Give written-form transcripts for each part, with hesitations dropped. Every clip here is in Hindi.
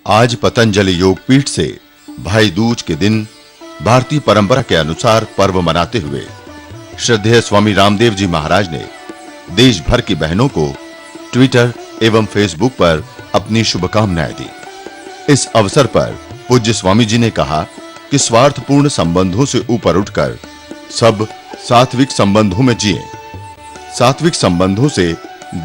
आज पतंजलि योगपीठ से भाई दूज के दिन भारतीय परंपरा के अनुसार पर्व मनाते हुए श्रद्धेय स्वामी रामदेव जी महाराज ने देश भर की बहनों को ट्विटर एवं फेसबुक पर अपनी शुभकामनाएं दी। इस अवसर पर पूज्य स्वामी जी ने कहा कि स्वार्थपूर्ण संबंधों से ऊपर उठकर सब सात्विक संबंधों में जिएं। सात्विक संबंधों से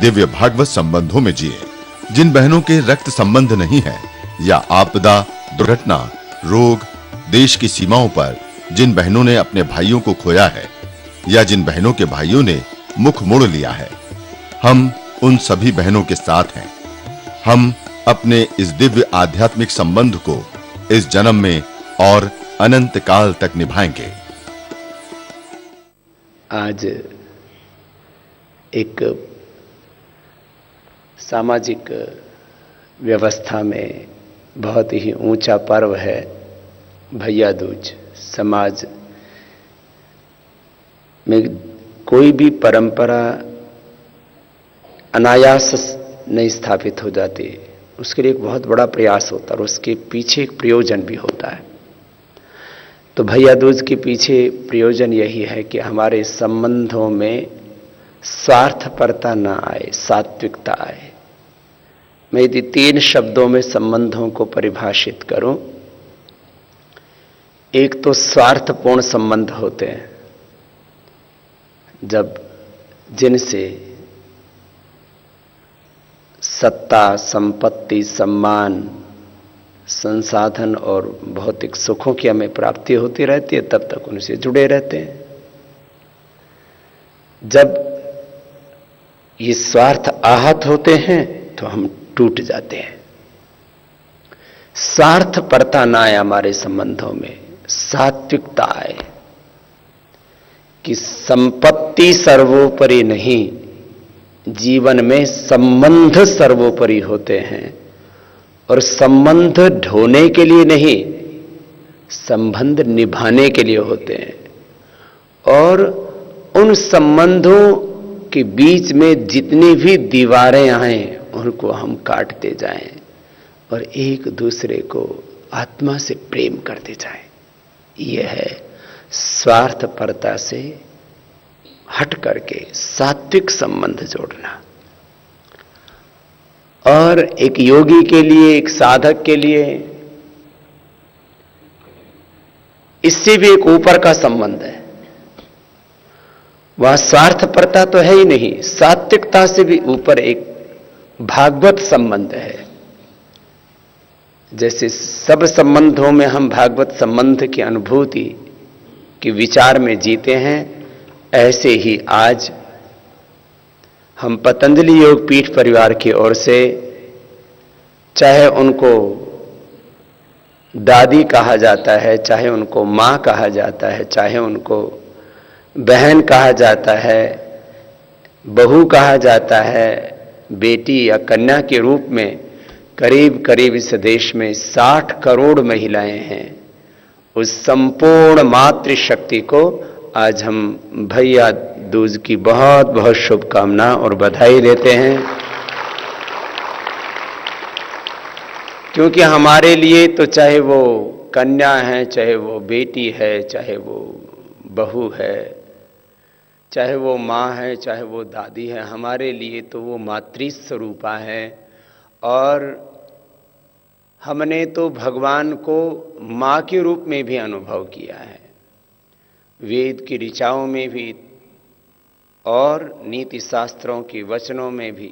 दिव्य भागवत संबंधों में जिएं। जिन बहनों के रक्त संबंध नहीं है या आपदा, दुर्घटना, रोग, देश की सीमाओं पर जिन बहनों ने अपने भाइयों को खोया है या जिन बहनों के भाइयों ने मुख मोड़ लिया है, हम उन सभी बहनों के साथ हैं। हम अपने इस दिव्य आध्यात्मिक संबंध को इस जन्म में और अनंत काल तक निभाएंगे। आज एक सामाजिक व्यवस्था में बहुत ही ऊंचा पर्व है भैया दूज। समाज में कोई भी परंपरा अनायास नहीं स्थापित हो जाती, उसके लिए एक बहुत बड़ा प्रयास होता है और उसके पीछे एक प्रयोजन भी होता है। तो भैया दूज के पीछे प्रयोजन यही है कि हमारे संबंधों में स्वार्थपरता ना आए, सात्विकता आए। मैं यदि 3 शब्दों में संबंधों को परिभाषित करूं, एक तो स्वार्थपूर्ण संबंध होते हैं, जब जिनसे सत्ता, संपत्ति, सम्मान, संसाधन और भौतिक सुखों की हमें प्राप्ति होती रहती है, तब तक उनसे जुड़े रहते हैं। जब ये स्वार्थ आहत होते हैं तो हम टूट जाते हैं। स्वार्थपरता ना आए हमारे संबंधों में, सात्विकता आए कि संपत्ति सर्वोपरि नहीं, जीवन में संबंध सर्वोपरि होते हैं और संबंध ढोने के लिए नहीं, संबंध निभाने के लिए होते हैं। और उन संबंधों के बीच में जितनी भी दीवारें आए उनको हम काटते जाएं और एक दूसरे को आत्मा से प्रेम करते जाएं। यह है स्वार्थपरता से हट करके सात्विक संबंध जोड़ना। और एक योगी के लिए, एक साधक के लिए इससे भी एक ऊपर का संबंध है। वह स्वार्थपरता तो है ही नहीं, सात्विकता से भी ऊपर एक भागवत संबंध है। जैसे सब संबंधों में हम भागवत संबंध की अनुभूति के विचार में जीते हैं, ऐसे ही आज हम पतंजलि योगपीठ परिवार की ओर से, चाहे उनको दादी कहा जाता है, चाहे उनको मां कहा जाता है, चाहे उनको बहन कहा जाता है, बहू कहा जाता है, बेटी या कन्या के रूप में करीब करीब इस देश में 60 करोड़ महिलाएं हैं। उस संपूर्ण मातृशक्ति को आज हम भैया दूज की बहुत बहुत शुभकामना और बधाई देते हैं, क्योंकि हमारे लिए तो चाहे वो कन्या है, चाहे वो बेटी है, चाहे वो बहू है, चाहे वो माँ है, चाहे वो दादी है, हमारे लिए तो वो मातृ स्वरूपा है। और हमने तो भगवान को माँ के रूप में भी अनुभव किया है, वेद की ऋचाओं में भी और नीति शास्त्रों के वचनों में भी।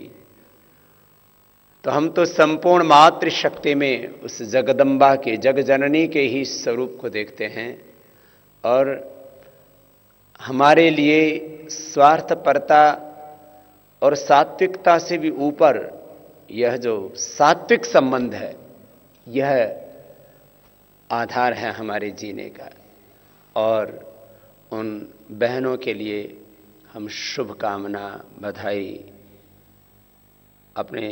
तो हम तो संपूर्ण मातृशक्ति में उस जगदम्बा के, जगजननी के ही स्वरूप को देखते हैं। और हमारे लिए स्वार्थपरता और सात्विकता से भी ऊपर यह जो सात्विक संबंध है, यह आधार है हमारे जीने का। और उन बहनों के लिए हम शुभकामना, बधाई, अपने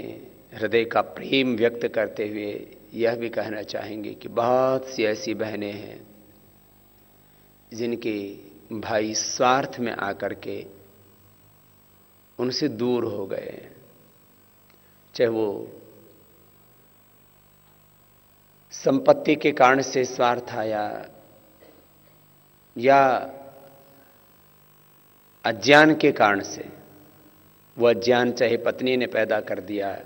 हृदय का प्रेम व्यक्त करते हुए यह भी कहना चाहेंगे कि बहुत सी ऐसी बहनें हैं जिनके भाई स्वार्थ में आकर के उनसे दूर हो गए, चाहे वो संपत्ति के कारण से स्वार्थ आया या अज्ञान के कारण से, वो अज्ञान चाहे पत्नी ने पैदा कर दिया,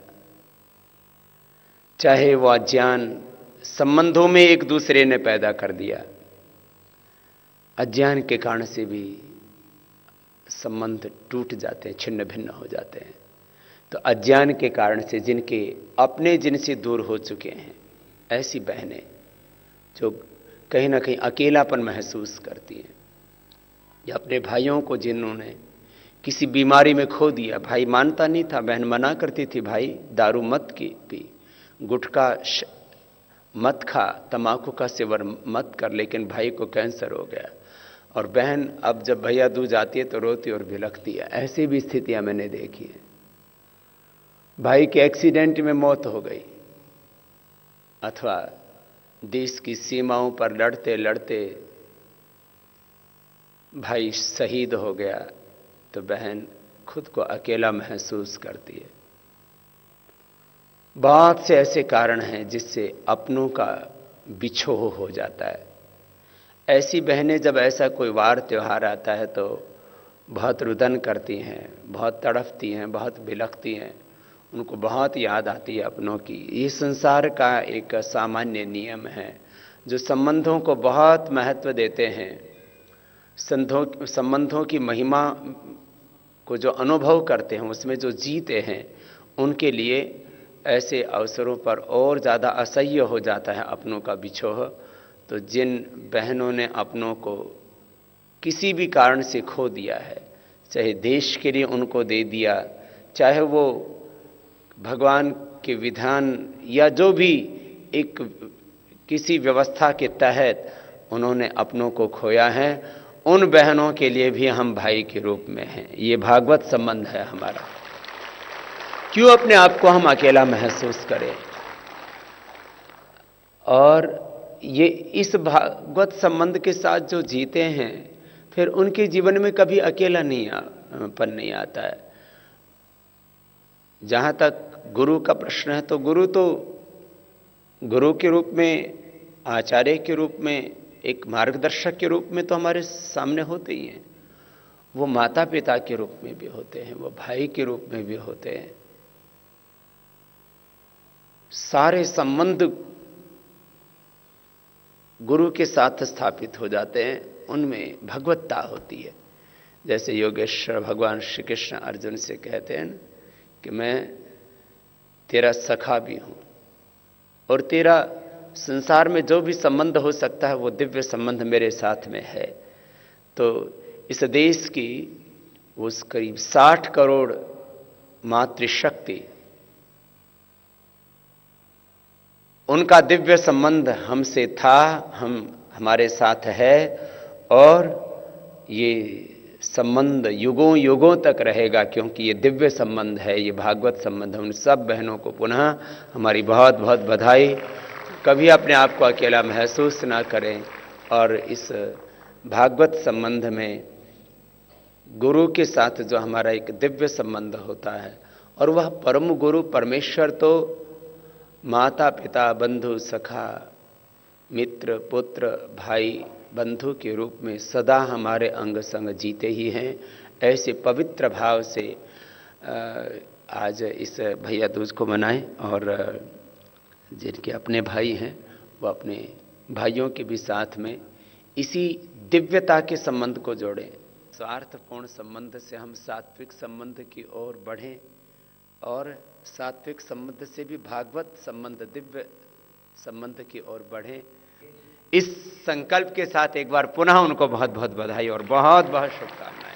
चाहे वो अज्ञान संबंधों में एक दूसरे ने पैदा कर दिया, अज्ञान के कारण से भी संबंध टूट जाते हैं, छिन्न भिन्न हो जाते हैं। तो अज्ञान के कारण से जिनके अपने जिनसे दूर हो चुके हैं, ऐसी बहनें जो कहीं ना कहीं अकेलापन महसूस करती हैं, या अपने भाइयों को जिन्होंने किसी बीमारी में खो दिया, भाई मानता नहीं था, बहन मना करती थी, भाई दारू मत पी, गुटखा मत खा, तंबाकू का सेवन मत कर, लेकिन भाई को कैंसर हो गया और बहन अब जब भैया दूज आती है तो रोती और भिलकती है। ऐसी भी स्थितियां मैंने देखी हैं। भाई के एक्सीडेंट में मौत हो गई, अथवा देश की सीमाओं पर लड़ते लड़ते भाई शहीद हो गया, तो बहन खुद को अकेला महसूस करती है। बहुत से ऐसे कारण हैं जिससे अपनों का बिछोह हो जाता है। ऐसी बहनें जब ऐसा कोई वार त्योहार आता है तो बहुत रुदन करती हैं, बहुत तड़फती हैं, बहुत बिलखती हैं, उनको बहुत याद आती है अपनों की। ये संसार का एक सामान्य नियम है। जो संबंधों को बहुत महत्व देते हैं, संबंधों की महिमा को जो अनुभव करते हैं, उसमें जो जीते हैं, उनके लिए ऐसे अवसरों पर और ज़्यादा असह्य हो जाता है अपनों का बिछोह। तो जिन बहनों ने अपनों को किसी भी कारण से खो दिया है, चाहे देश के लिए उनको दे दिया, चाहे वो भगवान के विधान या जो भी एक किसी व्यवस्था के तहत उन्होंने अपनों को खोया है, उन बहनों के लिए भी हम भाई के रूप में हैं। ये भागवत संबंध है हमारा। क्यों अपने आप को हम अकेला महसूस करें? और ये इस भागवत संबंध के साथ जो जीते हैं, फिर उनके जीवन में कभी अकेला नहीं आता है। जहां तक गुरु का प्रश्न है, तो गुरु के रूप में, आचार्य के रूप में, एक मार्गदर्शक के रूप में तो हमारे सामने होते ही हैं। वो माता पिता के रूप में भी होते हैं, वो भाई के रूप में भी होते हैं। सारे संबंध गुरु के साथ स्थापित हो जाते हैं, उनमें भगवत्ता होती है। जैसे योगेश्वर भगवान श्री कृष्ण अर्जुन से कहते हैं कि मैं तेरा सखा भी हूं, और तेरा संसार में जो भी संबंध हो सकता है वो दिव्य संबंध मेरे साथ में है। तो इस देश की उस करीब 60 करोड़ मातृशक्ति, उनका दिव्य संबंध हमसे था, हमारे साथ है, और ये संबंध युगों युगों तक रहेगा, क्योंकि ये दिव्य संबंध है, ये भागवत संबंध है। उन सब बहनों को पुनः हमारी बहुत बहुत बधाई। कभी अपने आप को अकेला महसूस ना करें, और इस भागवत संबंध में गुरु के साथ जो हमारा एक दिव्य संबंध होता है, और वह परम गुरु परमेश्वर तो माता पिता बंधु सखा मित्र पुत्र भाई बंधु के रूप में सदा हमारे अंग संग जीते ही हैं। ऐसे पवित्र भाव से आज इस भैया दूज को मनाएं, और जिनके अपने भाई हैं वो अपने भाइयों के भी साथ में इसी दिव्यता के संबंध को जोड़ें। स्वार्थपूर्ण संबंध से हम सात्विक संबंध की ओर बढ़ें, और सात्विक संबंध से भी भागवत संबंध दिव्य संबंध की ओर बढ़ें। इस संकल्प के साथ एक बार पुनः उनको बहुत बहुत बधाई और बहुत बहुत शुभकामनाएं।